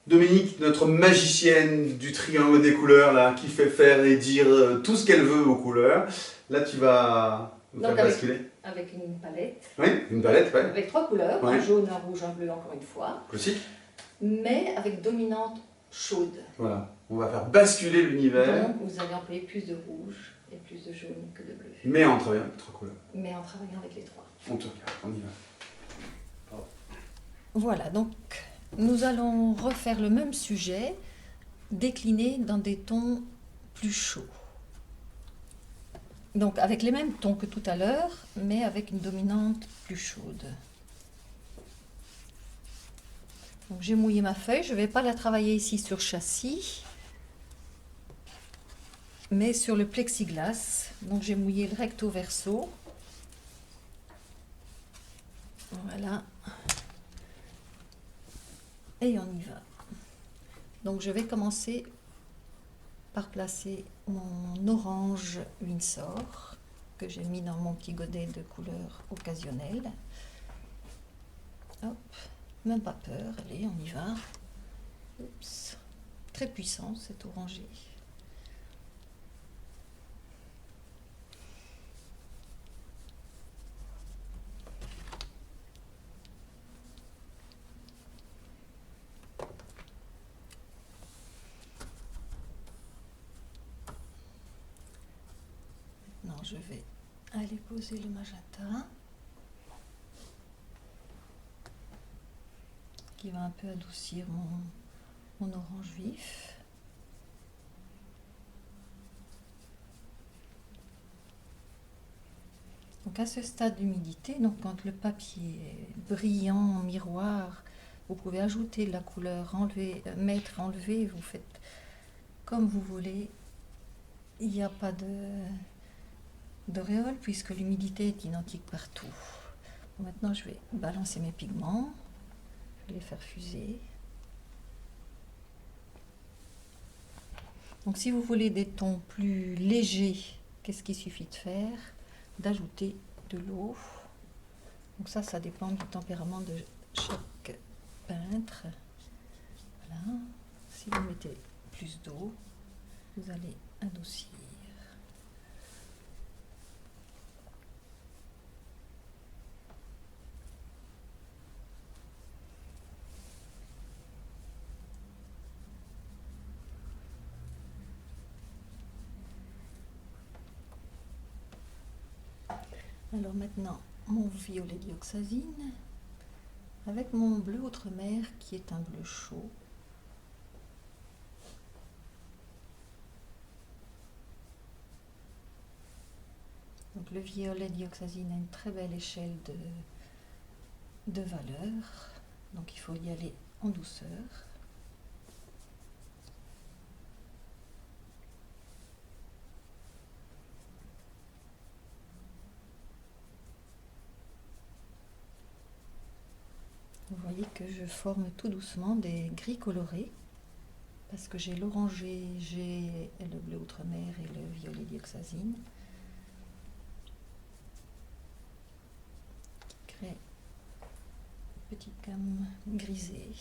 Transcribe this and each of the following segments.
Dominique, notre magicienne du triangle des couleurs, là, qui fait faire et dire tout ce qu'elle veut aux couleurs. Là, tu vas nous faire Donc basculer. avec une palette. Oui, une palette, ouais. Avec 3 couleurs, Ouais. un jaune, un rouge, un bleu, encore une fois. Classique. Mais avec dominante chaude. Voilà, on va faire basculer l'univers. Donc vous allez employer plus de rouge et plus de jaune que de bleu. Mais en travaillant avec 3 couleurs. Mais en travaillant avec les 3. On te regarde, on y va. Voilà, donc nous allons refaire le même sujet, décliné dans des tons plus chauds. Donc avec les mêmes tons que tout à l'heure, mais avec une dominante plus chaude. Donc j'ai mouillé ma feuille, je ne vais pas la travailler ici sur châssis, mais sur le plexiglas. Donc j'ai mouillé le recto verso. Voilà. Et on y va. Donc je vais commencer par placer mon orange Winsor que j'ai mis dans mon petit godet de couleur occasionnelle. Hop, même pas peur, allez, on y va. Oups, très puissant cet orangé. Maintenant, je vais aller poser le magenta qui va un peu adoucir mon orange vif. Donc à ce stade d'humidité, donc quand le papier est brillant en miroir, vous pouvez ajouter de la couleur, enlever, mettre, enlever, vous faites comme vous voulez. Il n'y a pas d'auréole puisque l'humidité est identique partout. Bon, maintenant je vais balancer mes pigments, je vais les faire fuser. Donc si vous voulez des tons plus légers, qu'est-ce qu'il suffit de faire? D'ajouter de l'eau. Donc ça dépend du tempérament de chaque peintre. Voilà. Si vous mettez plus d'eau, vous allez adoucir. Alors maintenant, mon violet dioxazine avec mon bleu outre-mer qui est un bleu chaud. Donc le violet dioxazine a une très belle échelle de valeur, donc il faut y aller en douceur. Vous voyez que je forme tout doucement des gris colorés parce que j'ai l'orangé, j'ai le bleu outre-mer et le violet dioxazine qui crée une petite gamme grisée,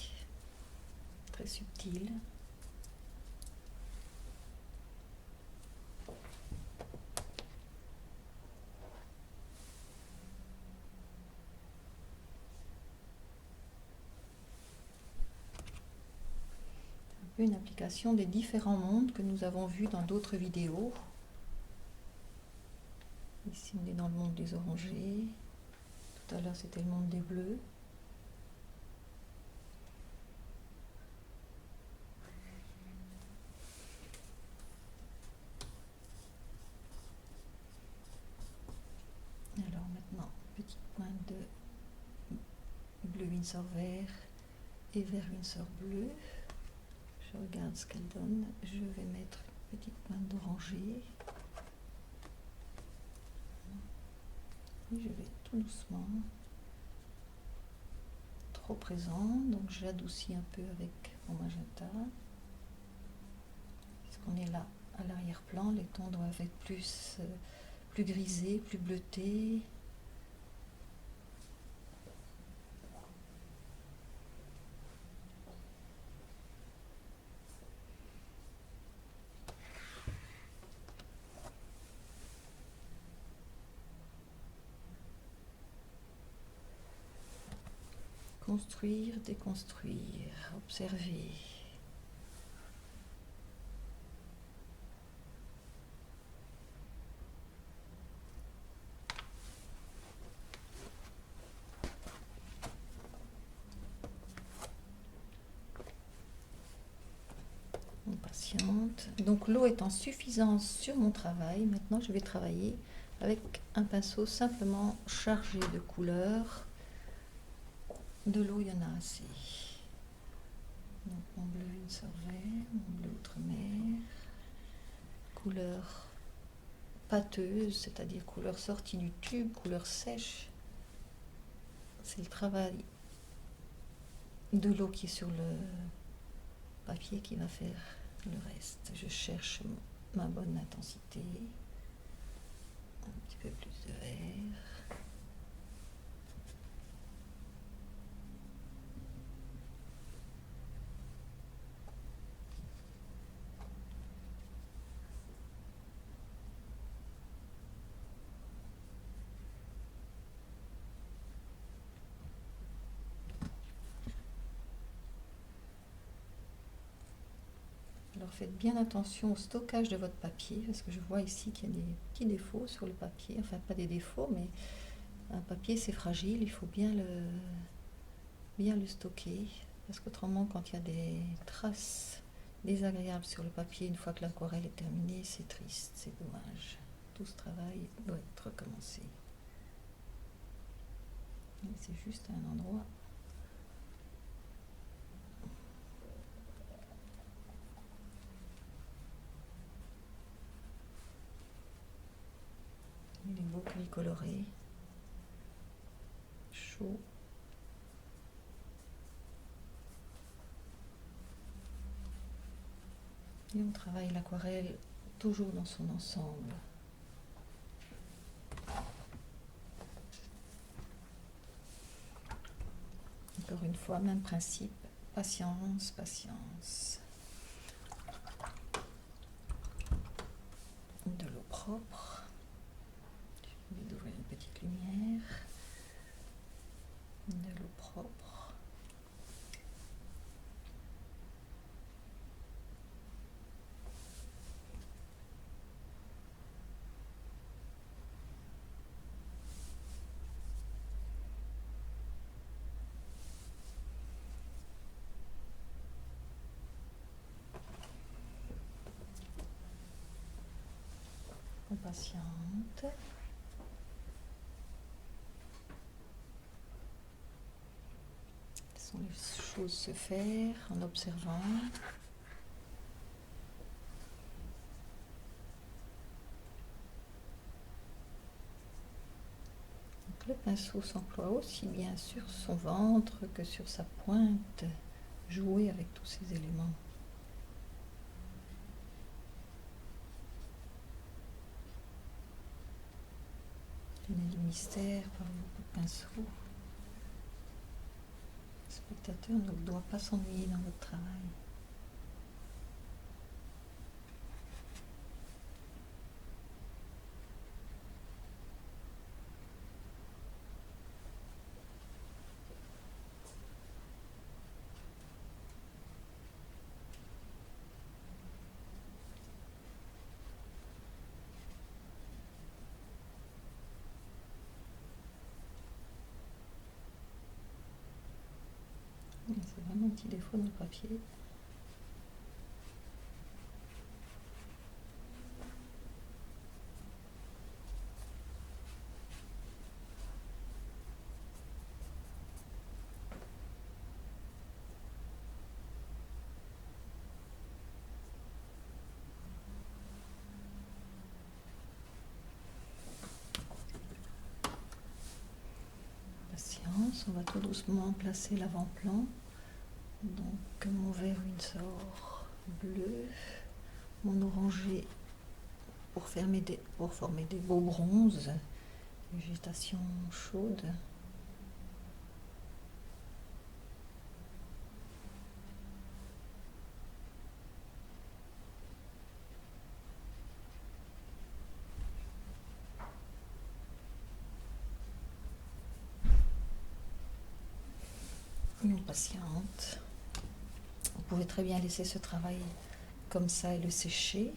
très subtile. Une application des différents mondes que nous avons vus dans d'autres vidéos. Ici on est dans le monde des orangés, tout à l'heure c'était le monde des bleus. Alors maintenant, petite pointe de bleu Winsor vert et vert Winsor bleu. Je regarde ce qu'elle donne. Je vais mettre une petite pointe d'oranger. Et je vais tout doucement. Trop présent, donc j'adoucis un peu avec mon magenta. Puisqu'on est là à l'arrière-plan, les tons doivent être plus grisés, plus bleutés. construire, déconstruire, observer. On patiente. Donc l'eau est en suffisance sur mon travail. Maintenant, je vais travailler avec un pinceau simplement chargé de couleurs. De l'eau, il y en a assez. Donc mon bleu Windsor vert, mon bleu outre-mer, couleur pâteuse, c'est-à-dire couleur sortie du tube, couleur sèche. C'est le travail de l'eau qui est sur le papier qui va faire le reste. Je cherche ma bonne intensité, un petit peu plus de vert. Alors faites bien attention au stockage de votre papier, parce que je vois ici qu'il y a des petits défauts sur le papier, enfin pas des défauts, mais un papier c'est fragile, il faut bien le stocker, parce qu'autrement quand il y a des traces désagréables sur le papier, une fois que l'aquarelle est terminée, c'est triste, c'est dommage. Tout ce travail doit être recommencé. C'est juste à un endroit. Il est beau gris coloré, chaud. Et on travaille l'aquarelle toujours dans son ensemble. Encore une fois, même principe, patience, patience. De l'eau propre. Je vais d'ouvrir une petite lumière. De l'eau propre. On patiente. Laissons les choses se faire en observant. Donc le pinceau s'emploie aussi bien sur son ventre que sur sa pointe. Jouer avec tous ces éléments. Donner du mystère par beaucoup de pinceaux. Le spectateur ne doit pas s'ennuyer dans votre travail. C'est vraiment un petit défaut dans le papier. Patience, on va tout doucement placer l'avant-plan. Donc mon vert Windsor bleu, mon orangé pour former des beaux bronzes, végétation chaude. non patiente. Vous pouvez très bien laisser ce travail comme ça et le sécher.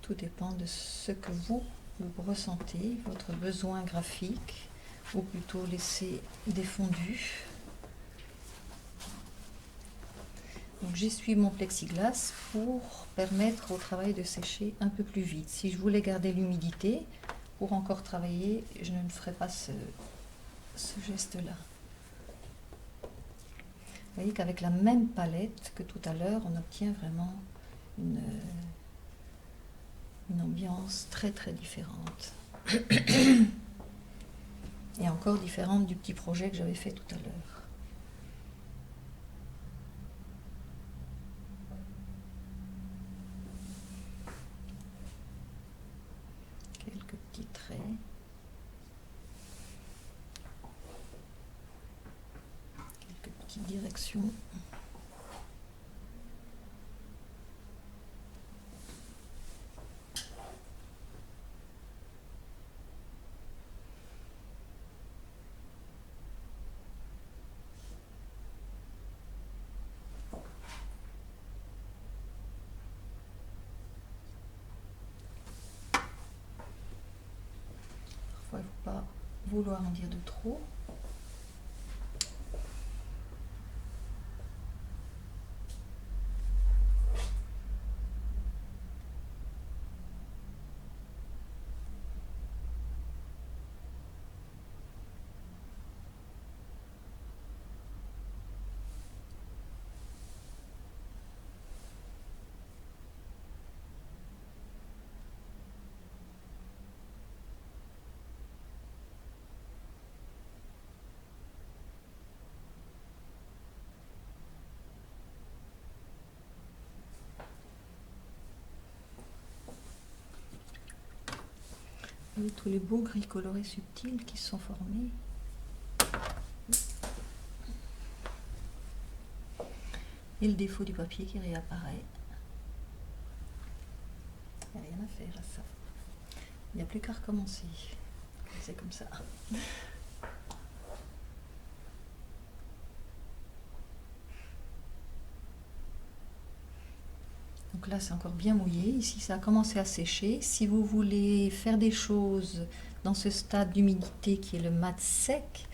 Tout dépend de ce que vous ressentez, votre besoin graphique, ou plutôt laisser défondu. Donc j'essuie mon plexiglas pour permettre au travail de sécher un peu plus vite. Si je voulais garder l'humidité, pour encore travailler, je ne ferais pas ce geste-là. Vous voyez qu'avec la même palette que tout à l'heure, on obtient vraiment une ambiance très très différente. Et encore différente du petit projet que j'avais fait tout à l'heure. Quelques petits traits. Quelques petites directions. Parfois, il ne faut pas vouloir en dire de trop. Et tous les beaux gris colorés subtils qui se sont formés. Et le défaut du papier qui réapparaît. Il n'y a rien à faire à ça. Il n'y a plus qu'à recommencer. C'est comme ça. Donc là, c'est encore bien mouillé. Ici, ça a commencé à sécher. Si vous voulez faire des choses dans ce stade d'humidité qui est le mat sec,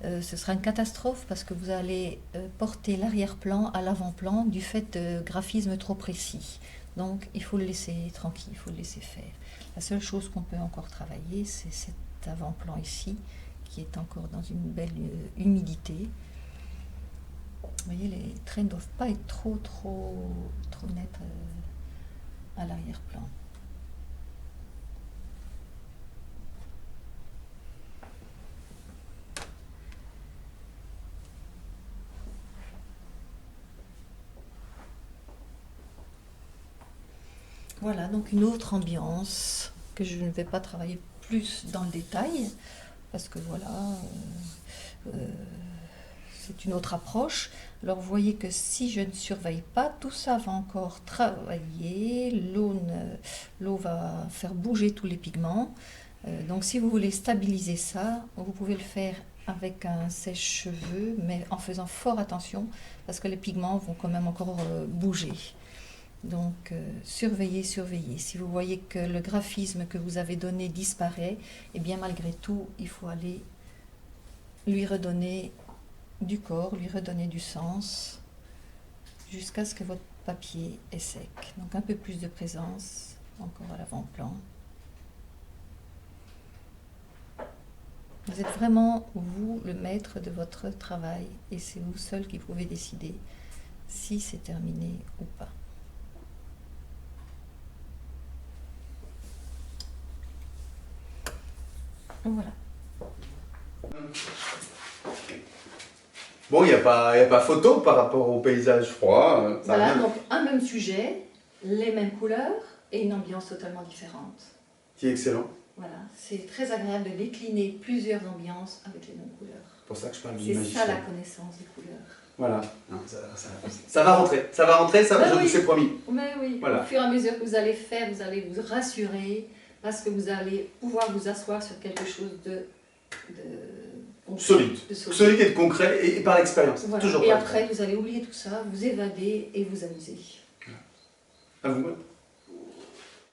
ce sera une catastrophe parce que vous allez porter l'arrière-plan à l'avant-plan du fait de graphismes trop précis. Donc, il faut le laisser tranquille, il faut le laisser faire. La seule chose qu'on peut encore travailler, c'est cet avant-plan ici, qui est encore dans une belle humidité. Vous voyez, les traits ne doivent pas être trop nets à l'arrière-plan. Voilà, donc une autre ambiance que je ne vais pas travailler plus dans le détail, parce que voilà, c'est une autre approche. Alors vous voyez que si je ne surveille pas, tout ça va encore travailler, l'eau va faire bouger tous les pigments. Donc si vous voulez stabiliser ça, vous pouvez le faire avec un sèche-cheveux, mais en faisant fort attention, parce que les pigments vont quand même encore bouger. Donc surveillez. Si vous voyez que le graphisme que vous avez donné disparaît, et bien malgré tout, il faut aller lui redonner du corps, lui redonner du sens, jusqu'à ce que votre papier est sec. Donc un peu plus de présence, encore à l'avant-plan. Vous êtes vraiment, vous, le maître de votre travail, et c'est vous seul qui pouvez décider si c'est terminé ou pas. Voilà. Bon, il n'y a pas photo par rapport au paysage froid. Voilà, donc un même sujet, les mêmes couleurs et une ambiance totalement différente. Qui est excellent. Voilà, c'est très agréable de décliner plusieurs ambiances avec les mêmes couleurs. C'est pour ça que je parle C'est d'imagicien. ça la connaissance des couleurs. Voilà, non, ça va rentrer, je vous ai promis. Mais oui, voilà. Au fur et à mesure que vous allez faire, vous allez vous rassurer parce que vous allez pouvoir vous asseoir sur quelque chose de solide. Solide et de concret, et par l'expérience. Voilà. Toujours et pas après, vous allez oublier tout ça, vous évader et vous amuser. À vous.